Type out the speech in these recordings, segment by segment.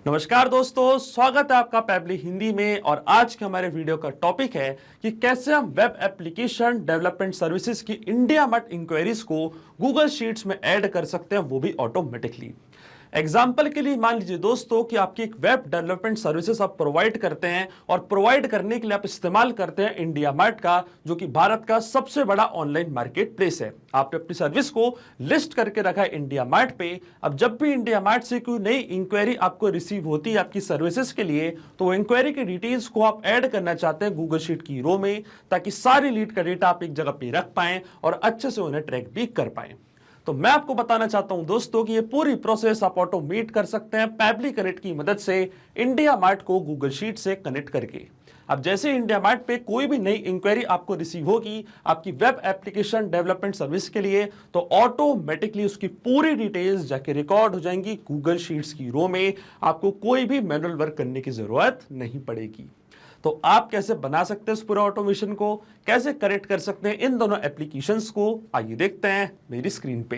नमस्कार दोस्तों, स्वागत है आपका पैबली हिंदी में। और आज के हमारे वीडियो का टॉपिक है कि कैसे हम वेब एप्लीकेशन डेवलपमेंट सर्विसेज की इंडिया मार्ट इंक्वायरीज को गूगल शीट्स में ऐड कर सकते हैं, वो भी ऑटोमेटिकली। एग्जाम्पल के लिए मान लीजिए दोस्तों कि आपकी एक वेब डेवलपमेंट सर्विसेज आप प्रोवाइड करते हैं और प्रोवाइड करने के लिए आप इस्तेमाल करते हैं इंडिया मार्ट का, जो कि भारत का सबसे बड़ा ऑनलाइन मार्केट प्लेस है। आपने अपनी सर्विस को लिस्ट करके रखा है इंडिया मार्ट पे। अब जब भी इंडिया मार्ट से कोई नई इंक्वायरी आपको रिसीव होती है आपकी सर्विसेज के लिए, तो वो इंक्वायरी की डिटेल्स को आप ऐड करना चाहते हैं गूगल शीट की रो में, ताकि सारी लीड का डेटा आप एक जगह पे रख पाएं और अच्छे से उन्हें ट्रैक भी कर पाएं। तो मैं आपको बताना चाहता हूं दोस्तों कि ये पूरी प्रोसेस आप ऑटोमेट कर सकते हैं पैबली कनेक्ट की मदद से, इंडिया मार्ट को गूगल शीट से कनेक्ट करके। अब जैसे इंडिया मार्ट पे कोई भी नई इंक्वायरी आपको रिसीव होगी आपकी वेब एप्लीकेशन डेवलपमेंट सर्विस के लिए, तो ऑटोमेटिकली उसकी पूरी डिटेल्स जाके रिकॉर्ड हो जाएंगी गूगल शीट्स की रो में। आपको कोई भी मैनुअल वर्क करने की जरूरत नहीं पड़ेगी। तो आप कैसे बना सकते हैं इस पूरे ऑटोमेशन को, कैसे कनेक्ट कर सकते हैं इन दोनों एप्लीकेशंस को, आइए देखते हैं मेरी स्क्रीन पे।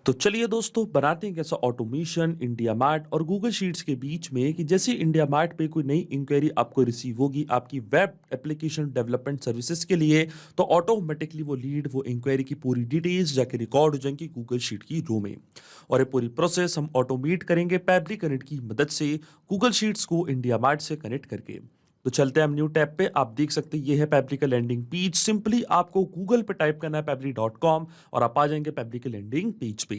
तो चलिए दोस्तों, बनाते हैं कैसा ऑटोमेशन इंडिया मार्ट और गूगल शीट्स के बीच में कि जैसे इंडिया मार्ट पे कोई नई इंक्वायरी आपको रिसीव होगी आपकी वेब एप्लीकेशन डेवलपमेंट सर्विसेज के लिए, तो ऑटोमेटिकली वो इंक्वायरी की पूरी डिटेल्स जाके रिकॉर्ड हो जाएंगी गूगल शीट की रो में। और ये पूरी प्रोसेस हम ऑटोमेट करेंगे पैबली कनेक्ट की मदद से गूगल शीट्स को इंडिया मार्ट से कनेक्ट करके। तो चलते हैं हम न्यू टैब पे। आप देख सकते हैं ये है पैबली का लैंडिंग पेज। सिंपली आपको गूगल पे टाइप करना है पैबली.com और आप आ जाएंगे पैबली के लैंडिंग पेज पे।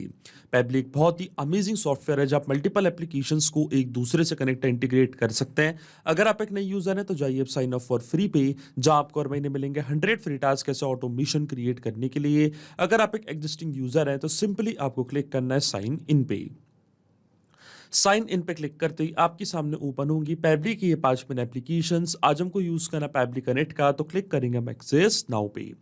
पैबली एक बहुत ही अमेजिंग सॉफ्टवेयर है जहाँ आप मल्टीपल एप्लीकेशंस को एक दूसरे से कनेक्ट इंटीग्रेट कर सकते हैं। अगर आप एक नई यूजर हैं तो जाइए अब साइन अप फॉर फ्री पे, जहाँ आपको हर महीने मिलेंगे 100 फ्री टास्क ऐसे ऑटोमेशन क्रिएट करने के लिए। अगर आप एक एग्जिस्टिंग यूजर हैं तो सिंपली आपको क्लिक करना है साइन इन पे। साइन इन पे क्लिक करते ही आपके सामने ओपन होंगी पैबली की ये 5 मेन एप्लीकेशंस। आज हमको यूज करना पैबली कनेक्ट का, तो क्लिक करेंगे हम एक्सेस नाउ पे।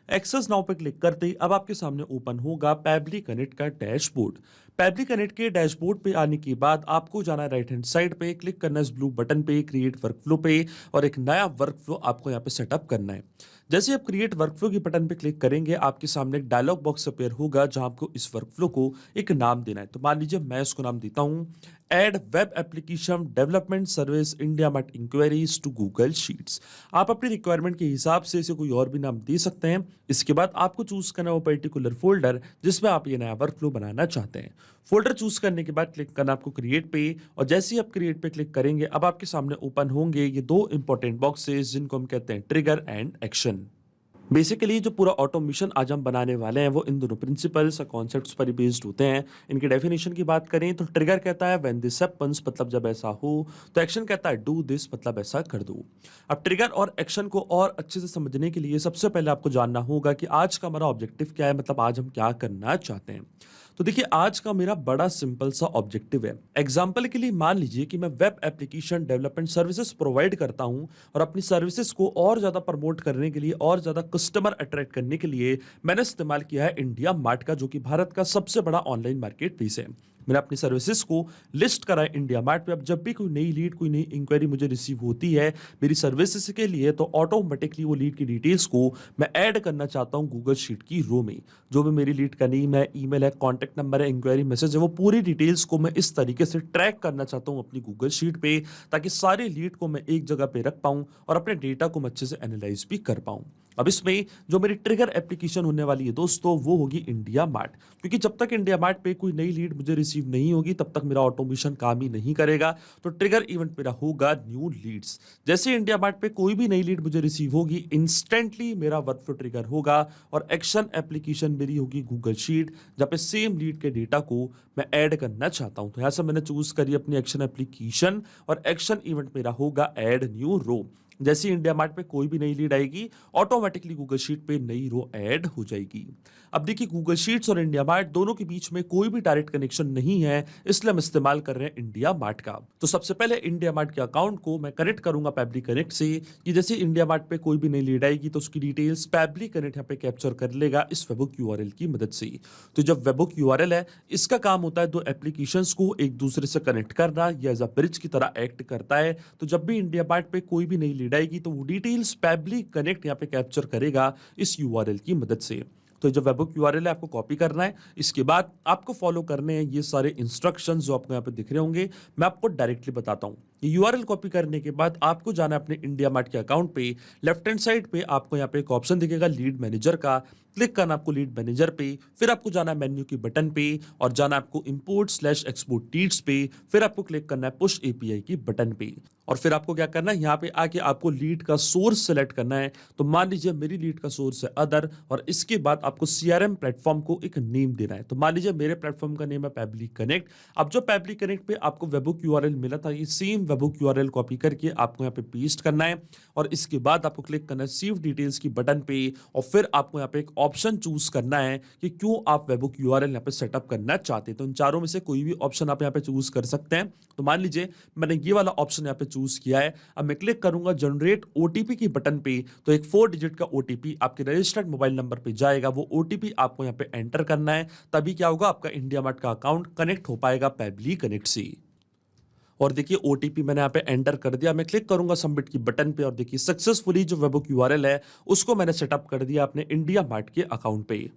एक्सेस नाउ पे क्लिक करते ही अब आपके सामने ओपन होगा पैबली कनेक्ट का डैशबोर्ड। पैबली कनेक्ट के डैशबोर्ड पे आने के बाद आपको जाना है राइट हैंड साइड पे, क्लिक करना है इस ब्लू बटन पे क्रिएट वर्कफ्लो पे, और एक नया वर्कफ्लो आपको यहाँ पे सेटअप करना है। जैसे आप क्रिएट वर्कफ्लो की बटन पे क्लिक करेंगे आपके सामने एक डायलॉग बॉक्स अपीयर होगा जहां आपको इस वर्कफ्लो को एक नाम देना है। तो मान लीजिए मैं इसको नाम देता हूं add web application development service IndiaMART enquiries to Google sheets. आप अपनी रिक्वायरमेंट के हिसाब से इसे कोई और भी नाम दे सकते हैं। इसके बाद आपको चूज करना है वो पर्टिकुलर फोल्डर जिसमें आप ये नया वर्कफ्लो बनाना चाहते हैं। फोल्डर चूज करने के बाद क्लिक करना आपको क्रिएट पे, और जैसे ही आप क्रिएट पे क्लिक करेंगे अब आपके सामने ओपन होंगे ये दो इंपॉर्टेंट बॉक्सेस जिनको हम कहते हैं ट्रिगर एंड एक्शन। बेसिकली जो पूरा ऑटोमेशन आज हम बनाने वाले हैं वो इन दोनों प्रिंसिपल्स और कॉन्सेप्ट्स पर बेस्ड होते हैं। इनकी डेफिनेशन की बात करें तो ट्रिगर कहता है व्हेन दिस हैपेंस, मतलब जब ऐसा हो, तो एक्शन कहता है डू दिस, मतलब ऐसा कर दो। अब ट्रिगर और एक्शन को और अच्छे से समझने के लिए सबसे पहले आपको जानना होगा कि आज का हमारा ऑब्जेक्टिव क्या है, मतलब आज हम क्या करना चाहते हैं। तो देखिए आज का मेरा बड़ा सिंपल सा ऑब्जेक्टिव है। एग्जाम्पल के लिए मान लीजिए कि मैं web application development services provide करता हूं और अपनी सर्विसेज को और ज्यादा प्रमोट करने के लिए और ज्यादा कस्टमर अट्रैक्ट करने के लिए मैंने इस्तेमाल किया है इंडिया मार्ट का, जो कि भारत का सबसे बड़ा ऑनलाइन मार्केट प्लेस है। मैंने अपनी सर्विसेज को लिस्ट करा है इंडिया मार्ट पे। अब जब भी कोई नई लीड, कोई नई इंक्वायरी मुझे रिसीव होती है मेरी सर्विसेज के लिए, तो ऑटोमेटिकली वो लीड की डिटेल्स को मैं ऐड करना चाहता हूँ गूगल शीट की रो में। जो भी मेरी लीड का नेम है, ईमेल है, कॉन्टैक्ट नंबर है, इंक्वायरी मैसेज है, वो पूरी डिटेल्स को मैं इस तरीके से ट्रैक करना चाहता हूँ अपनी गूगल शीट पे, ताकि सारी लीड को मैं एक जगह पे रख पाऊँ और अपने डेटा को मैं अच्छे से एनालाइज भी कर पाऊँ। अब इसमें जो मेरी ट्रिगर एप्लीकेशन होने वाली है दोस्तों वो होगी इंडिया मार्ट, क्योंकि जब तक इंडिया मार्ट पे कोई नई लीड मुझे रिसीव नहीं होगी तब तक मेरा ऑटोमेशन काम ही नहीं करेगा। तो ट्रिगर इवेंट मेरा होगा न्यू लीड्स। जैसे इंडिया मार्ट पे कोई भी नई लीड मुझे रिसीव होगी इंस्टेंटली मेरा वर्कफ्लो ट्रिगर होगा, और एक्शन एप्लीकेशन मेरी होगी गूगल शीट, जहाँ पे सेम लीड के डेटा को मैं ऐड करना चाहता हूँ। तो यहाँ से मैंने चूज करी अपनी एक्शन एप्लीकेशन, और एक्शन इवेंट मेरा होगा ऐड न्यू रो। जैसे इंडिया मार्ट पे कोई भी नई लीड आएगी ऑटोमेटिकली गूगल शीट पे नई रो ऐड हो जाएगी। अब देखिए गूगल शीट्स और इंडिया मार्ट दोनों के बीच में कोई भी डायरेक्ट कनेक्शन नहीं है, इसलिए हम इस्तेमाल कर रहे हैं इंडिया मार्ट का। तो सबसे पहले इंडिया मार्ट के अकाउंट को मैं कनेक्ट करूंगा पैबली कनेक्ट से, कि जैसे इंडिया मार्ट पे कोई भी नई लीड आएगी तो उसकी डिटेल्स पैबली कनेक्ट यहाँ पे कैप्चर कर लेगा इस वेबहुक यूआरएल की मदद से। तो जब वेबहुक यूआरएल है इसका काम होता है दो एप्लीकेशंस को एक दूसरे से कनेक्ट करना, या एज अ ब्रिज की तरह एक्ट करता है। तो जब भी इंडिया मार्ट पे कोई भी नई लीड आएगी तो वो डिटेल्स पैबली कनेक्ट यहाँ पे कैप्चर करेगा इस यूआरएल की मदद से। तो जो वेबहुक यूआरएल है आपको कॉपी करना है। इसके बाद आपको फॉलो करने हैं ये सारे इंस्ट्रक्शंस जो आपको यहाँ पे दिख रहे होंगे। मैं आपको डायरेक्टली बताता हूँ। यूआरएल कॉपी करने के बाद आपको जाना है अपने इंडिया मार्ट के अकाउंट पे। लेफ्ट हैंड साइड पे आपको यहाँ पे एक ऑप्शन दिखेगा लीड मैनेजर का, क्लिक करना आपको लीड मैनेजर पे। फिर आपको जाना है मेन्यू के बटन पे और जाना आपको इंपोर्ट/एक्सपोर्ट लीड्स पे। फिर आपको क्लिक करना है पुश एपीआई की बटन पे और फिर आपको क्या करना है, यहाँ पे आके आपको लीड का सोर्स सेलेक्ट करना है। तो मान लीजिए मेरी लीड का सोर्स है अदर और इसके बाद आपको सीआरएम प्लेटफॉर्म को एक नेम देना है। तो मान लीजिए मेरे प्लेटफॉर्म का नेम है पैबली कनेक्ट। अब जो पैबली कनेक्ट पे आपको वेबहुक यूआरएल मिला था, ये सेम वेबहुक यूआरएल कॉपी करके आपको यहाँ पे पेस्ट करना है और इसके बाद आपको क्लिक करना है सीव डिटेल्स की बटन पे और फिर आपको यहाँ पे एक ऑप्शन चूज करना है कि क्यों आप वेबहुक यूआरएल यहाँ पे सेटअप करना चाहते हैं। तो इन चारों में से कोई भी ऑप्शन आप यहाँ पे चूज कर सकते हैं। तो मान लीजिए मैंने ये वाला ऑप्शन यहाँ पे चूज किया है। अब मैं क्लिक करूंगा जनरेट ओटीपी की बटन पे, तो एक 4 डिजिट का ओटीपी आपके रजिस्टर्ड मोबाइल नंबर पे जाएगा। वो ओटीपी आपको यहाँ पे एंटर करना है, तभी क्या होगा, आपका इंडिया मार्ट का अकाउंट कनेक्ट हो पाएगा पैबली कनेक्ट से। और देखिए ओटीपी मैंने यहाँ पे एंटर कर दिया। मैं क्लिक करूंगा सबमिट की बटन पे और देखिए सक्सेसफुली जो वेबहुक यूआरएल है उसको मैंने सेटअप कर दिया अपने इंडिया मार्ट के अकाउंट पे।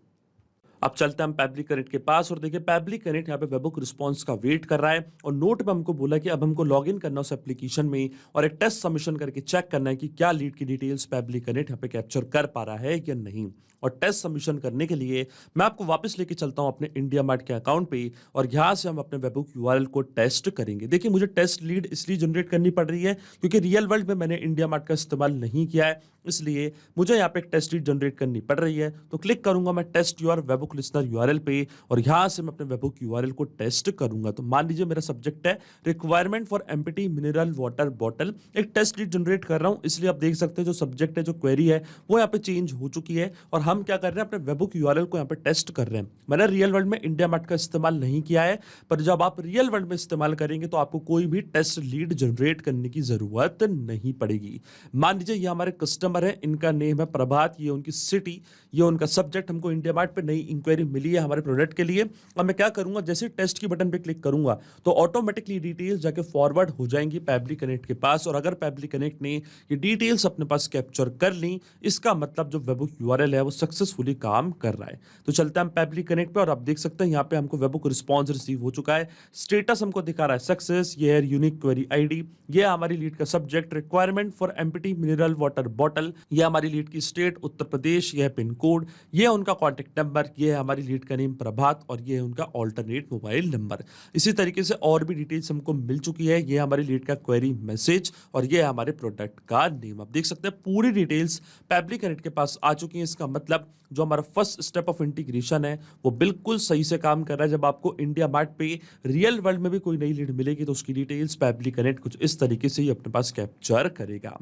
अब चलते हैं हम पैबली कनेक्ट के पास और देखिए पैबली कनेक्ट यहाँ पे वेबहुक रिस्पांस का वेट कर रहा है और नोट पे हमको बोला कि अब हमको लॉगिन करना उस एप्लीकेशन में और एक टेस्ट सबमिशन करके चेक करना है कि क्या लीड की डिटेल्स पैबली कनेक्ट यहाँ पे कैप्चर कर पा रहा है या नहीं। और टेस्ट सबमिशन करने के लिए मैं आपको वापस लेके चलता हूं अपने इंडिया मार्ट के अकाउंट पे और यहां से हम अपने वेबहुक यूआरएल को टेस्ट करेंगे। देखिए मुझे टेस्ट लीड इसलिए जनरेट करनी पड़ रही है क्योंकि रियल वर्ल्ड में मैंने इंडिया मार्ट का इस्तेमाल नहीं किया है, इसलिए मुझे यहाँ पे एक टेस्ट लीड जनरेट करनी पड़ रही है। तो क्लिक करूंगा मैं test your webhook listener URL पे और यहां से मैं अपने वेबहुक यूआरएल को टेस्ट करूंगा। तो मान लीजिए मेरा सब्जेक्ट है requirement for empty mineral water bottle. एक टेस्ट लीड जनरेट कर रहा हूं, इसलिए आप देख सकते हैं जो सब्जेक्ट है, जो क्वेरी है वो यहाँ पे चेंज हो चुकी है और हम क्या कर रहे हैं, अपने वेबहुक यूआरएल को यहाँ पे टेस्ट कर रहे हैं। मैंने रियल वर्ल्ड में इंडिया मार्ट का इस्तेमाल नहीं किया है, पर जब आप रियल वर्ल्ड में इस्तेमाल करेंगे तो आपको कोई भी टेस्ट लीड जनरेट करने की जरूरत नहीं पड़ेगी। मान लीजिए ये हमारे कस्टमर है, इनका नेम है प्रभात, ये उनकी सिटी, ये उनका सब्जेक्ट, हमको इंडिया मार्ट पे नई इंक्वायरी मिली है हमारे प्रोडक्ट के लिए। अब मैं क्या करूंगा, जैसे टेस्ट की बटन पे क्लिक करूंगा तो ऑटोमेटिकली डिटेल्स जाके फॉरवर्ड हो जाएंगी पैबली कनेक्ट के पास और अगर पैबली कनेक्ट ने ये डिटेल्स अपने पास कैप्चर कर ली, इसका मतलब जो वेबहुक यूआरएल है वो सक्सेसफुली काम कर रहा है। तो चलते हैं हम पैबली कनेक्ट पे और आप देख सकते हैं यहाँ पे हमको वेबहुक रिस्पांस रिसीव हो चुका है। स्टेटस हमको दिखा रहा है सक्सेस, ये है यूनिक क्वेरी आईडी, ये हमारी लीड का subject requirement for empty mineral water bottle, ये हमारी लीड की स्टेट उत्तर प्रदेश, ये है पिन कोड, ये है उनका कॉन्टेक्ट नंबर, ये है हमारी लीड का नेम प्रभात और ये है उनका ऑल्टरनेट मोबाइल नंबर। इसी तरीके से और भी डिटेल्स हमको मिल चुकी है। ये हमारी लीड का क्वेरी मैसेज और ये है हमारे प्रोडक्ट का नेम। आप देख सकते हैं पूरी डिटेल्स पैबली कनेक्ट के पास आ चुकी है। इसका मतलब जो हमारा फर्स्ट स्टेप ऑफ इंटीग्रेशन है वो बिल्कुल सही से काम कर रहा है। जब आपको इंडिया मार्ट पे रियल वर्ल्ड में भी कोई नई लीड मिलेगी तो उसकी डिटेल्स पैबली कनेक्ट कुछ इस तरीके से ही अपने पास कैप्चर करेगा।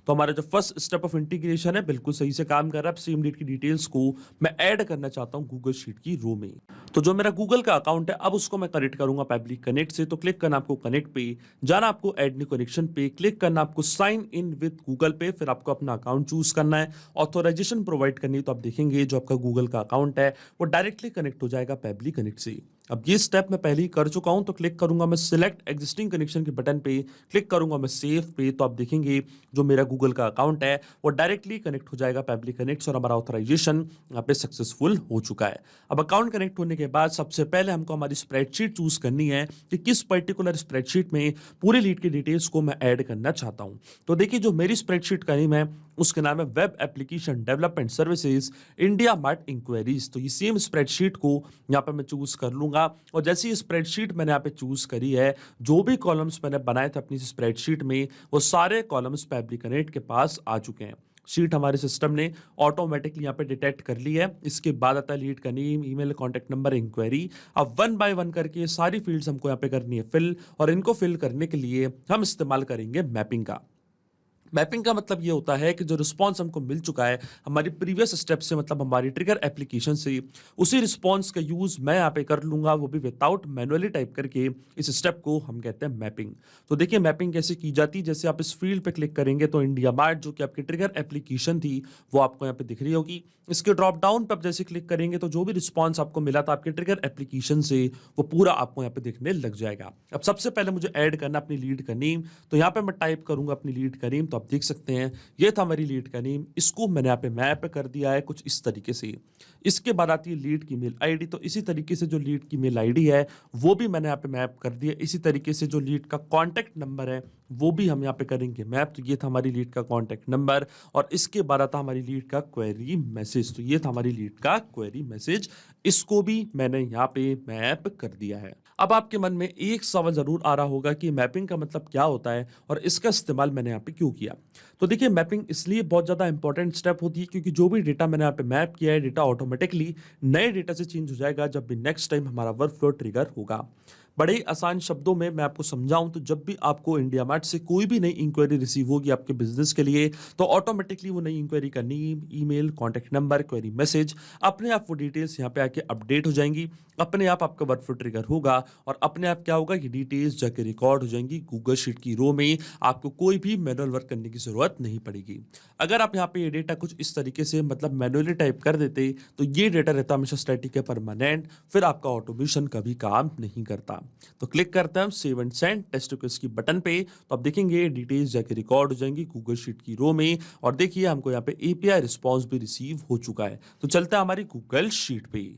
तो हमारा जो फर्स्ट स्टेप ऑफ इंटीग्रेशन है बिल्कुल सही से काम कर रहा है। सेम लीड की डिटेल्स को मैं ऐड करना चाहता हूं गूगल शीट की रो में। तो जो मेरा गूगल का अकाउंट है अब उसको मैं कनेक्ट करूंगा पैबली कनेक्ट से। तो क्लिक करना आपको कनेक्ट पे, जाना आपको ऐड न्यू कनेक्शन पे, क्लिक करना आपको साइन इन विद गूगल पे, फिर आपको अपना अकाउंट चूज करना है, ऑथोराइजेशन प्रोवाइड करनी है। तो आप देखेंगे जो आपका गूगल का अकाउंट है वो डायरेक्टली कनेक्ट हो जाएगा पैबली कनेक्ट से। अब ये स्टेप मैं पहले ही कर चुका हूं, तो क्लिक करूंगा मैं सिलेक्ट एग्जिस्टिंग कनेक्शन के बटन पे, क्लिक करूंगा मैं सेव पे। तो आप देखेंगे जो मेरा गूगल का अकाउंट है वो डायरेक्टली कनेक्ट हो जाएगा पैबली कनेक्ट और हमारा ऑथराइजेशन यहाँ पे सक्सेसफुल हो चुका है। अब अकाउंट कनेक्ट होने के बाद सबसे पहले हमको हमारी स्प्रेडशीट चूज करनी है कि किस पर्टिकुलर स्प्रेडशीट में पूरी लीड की डिटेल्स को मैं ऐड करना चाहता हूं। तो देखिए जो मेरी स्प्रेडशीट का नेम है उसके नाम है web application development services IndiaMART enquiries. तो ये सेम स्प्रेडशीट को यहाँ पे मैं चूज कर लूंगा और जैसी ये स्प्रेडशीट मैंने यहाँ पे चूज करी है, जो भी कॉलम्स मैंने बनाए थे अपनी स्प्रेडशीट में वो सारे कॉलम्स पैबली कनेक्ट के पास आ चुके हैं। शीट हमारे सिस्टम ने ऑटोमेटिकली यहाँ पे डिटेक्ट कर ली है। इसके बाद आता है लीड का name, email, contact number, enquiry. अब 1 बाय 1 करके सारी फील्ड्स हमको यहाँ पे करनी है फिल और इनको फिल करने के लिए हम इस्तेमाल करेंगे मैपिंग का। मैपिंग का मतलब ये होता है कि जो रिस्पांस हमको मिल चुका है हमारी प्रीवियस स्टेप से, मतलब हमारी ट्रिगर एप्लीकेशन से, उसी रिस्पांस का यूज मैं यहाँ पे कर लूंगा, वो भी विदाउट मैनुअली टाइप करके। इस स्टेप को हम कहते हैं मैपिंग। तो देखिए मैपिंग कैसे की जाती है, जैसे आप इस फील्ड पे क्लिक करेंगे तो इंडिया मार्ट जो कि आपकी ट्रिगर एप्लीकेशन थी वो आपको यहाँ पे दिख रही होगी। इसके ड्रॉप डाउन पर आप जैसे क्लिक करेंगे तो जो भी रिस्पांस आपको मिला था आपके ट्रिगर एप्लीकेशन से वो पूरा आपको यहाँ पे दिखने लग जाएगा। अब सबसे पहले मुझे ऐड करना अपनी लीड का नेम, तो यहाँ पे मैं टाइप करूंगा अपनी लीड का नेम। तो आप देख सकते हैं ये था हमारी लीड का नेम। इसको मैंने यहाँ पे मैप कर दिया है कुछ इस तरीके से। इसके बाद आती है लीड की मेल आईडी, तो इसी तरीके से जो लीड की मेल आईडी है वो भी मैंने यहाँ पे मैप कर दिया। इसी तरीके से जो लीड का कॉन्टैक्ट नंबर है वो भी हम यहाँ पे करेंगे मैप। तो ये था हमारी लीड का कॉन्टैक्ट नंबर और इसके बाद आता हमारी लीड का क्वेरी मैसेज। तो ये था हमारी लीड का क्वेरी मैसेज, इसको भी मैंने यहाँ पे मैप कर दिया है। अब आपके मन में एक सवाल जरूर आ रहा होगा कि मैपिंग का मतलब क्या होता है और इसका इस्तेमाल मैंने यहाँ पे क्यों किया। तो देखिए, मैपिंग इसलिए बहुत ज़्यादा इंपॉर्टेंट स्टेप होती है क्योंकि जो भी डेटा मैंने यहाँ पे मैप किया है, डेटा ऑटोमेटिकली नए डेटा से चेंज हो जाएगा जब भी नेक्स्ट टाइम हमारा वर्कफ्लो ट्रिगर होगा। बड़े ही आसान शब्दों में मैं आपको समझाऊं तो जब भी आपको इंडिया मार्ट से कोई भी नई इंक्वायरी रिसीव होगी आपके बिजनेस के लिए, तो ऑटोमेटिकली वो नई इंक्वायरी का name, email, contact number, query message, अपने आप वो डिटेल्स यहाँ पे आके अपडेट हो जाएंगी। अपने आप आपका वर्कफ्लो ट्रिगर होगा और अपने आप क्या होगा, ये डिटेल्स जाके रिकॉर्ड हो जाएंगी गूगल शीट की रो में। आपको कोई भी मैनुअल वर्क करने की जरूरत नहीं पड़ेगी। अगर आप यहाँ पे ये डेटा कुछ इस तरीके से मतलब मैनुअली टाइप कर देते तो ये डेटा रहता हमेशा स्टैटिक है, परमानेंट, फिर आपका ऑटोमेशन कभी काम नहीं करता। तो क्लिक करते हैं हम save and send test request की बटन पे, तो आप देखेंगे डिटेल्स जाके रिकॉर्ड हो जाएंगी गूगल शीट की रो में। और देखिए हमको यहाँ पे एपीआई रिस्पॉन्स भी रिसीव हो चुका है। तो चलते हैं हमारी गूगल शीट पे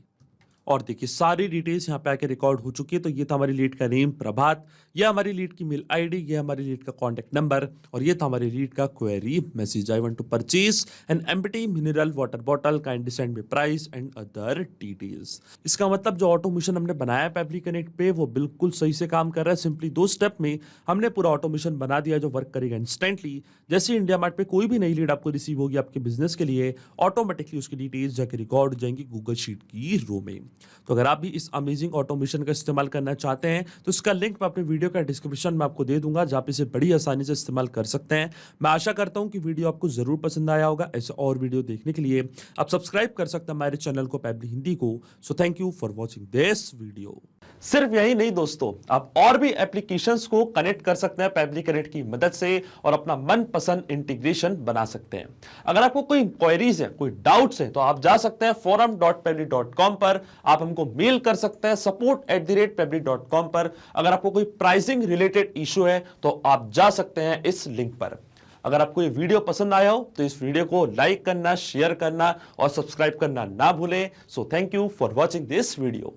और देखिए सारी डिटेल्स यहाँ पे आके रिकॉर्ड हो चुकी है। तो ये था हमारी लीड का नेम प्रभात, ये हमारी लीड की मेल आईडी, ये हमारी लीड का कॉन्टैक्ट नंबर और ये था हमारी लीड का query message. I want to purchase an empty mineral water bottle, kindly send me price and other details. इसका मतलब जो ऑटोमेशन हमने बनाया है पेबली कनेक्ट पे वो बिल्कुल सही से काम कर रहा है। सिंपली 2 स्टेप में हमने पूरा ऑटोमेशन बना दिया जो वर्क करेगा इंस्टेंटली। जैसे इंडिया मार्ट पे कोई भी नई लीड आपको रिसीव होगी आपके बिजनेस के लिए, ऑटोमेटिकली उसकी डिटेल्स जाके रिकॉर्ड हो जाएंगी गूगल शीट की रो में। तो अगर आप भी इस अमेजिंग ऑटोमेशन का इस्तेमाल करना चाहते हैं तो इसका लिंक मैं अपने वीडियो का डिस्क्रिप्शन में आपको दे दूंगा, जहां पे इसे बड़ी आसानी से इस्तेमाल कर सकते हैं। मैं आशा करता हूं कि वीडियो आपको जरूर पसंद आया होगा। ऐसे और वीडियो देखने के लिए आप सब्सक्राइब कर सकते हैं हमारे चैनल को, पेबली हिंदी को। So thank you for watching this video. सिर्फ यही नहीं दोस्तों, आप और भी एप्लीकेशंस को कनेक्ट कर सकते हैं पेबली कनेक्ट की मदद से और अपना मनपसंद इंटीग्रेशन बना सकते हैं। अगर आपको कोई इंक्वायरीज है, कोई डाउट्स है, तो आप जा सकते हैं forum.pebly.com पर। आप हमको मेल कर सकते हैं support@pebly.com पर। अगर आपको कोई प्राइसिंग रिलेटेड इशू है तो आप जा सकते हैं इस लिंक पर। अगर आपको ये वीडियो पसंद आया हो तो इस वीडियो को लाइक करना, शेयर करना और सब्सक्राइब करना ना भूलें। So thank you for watching this video.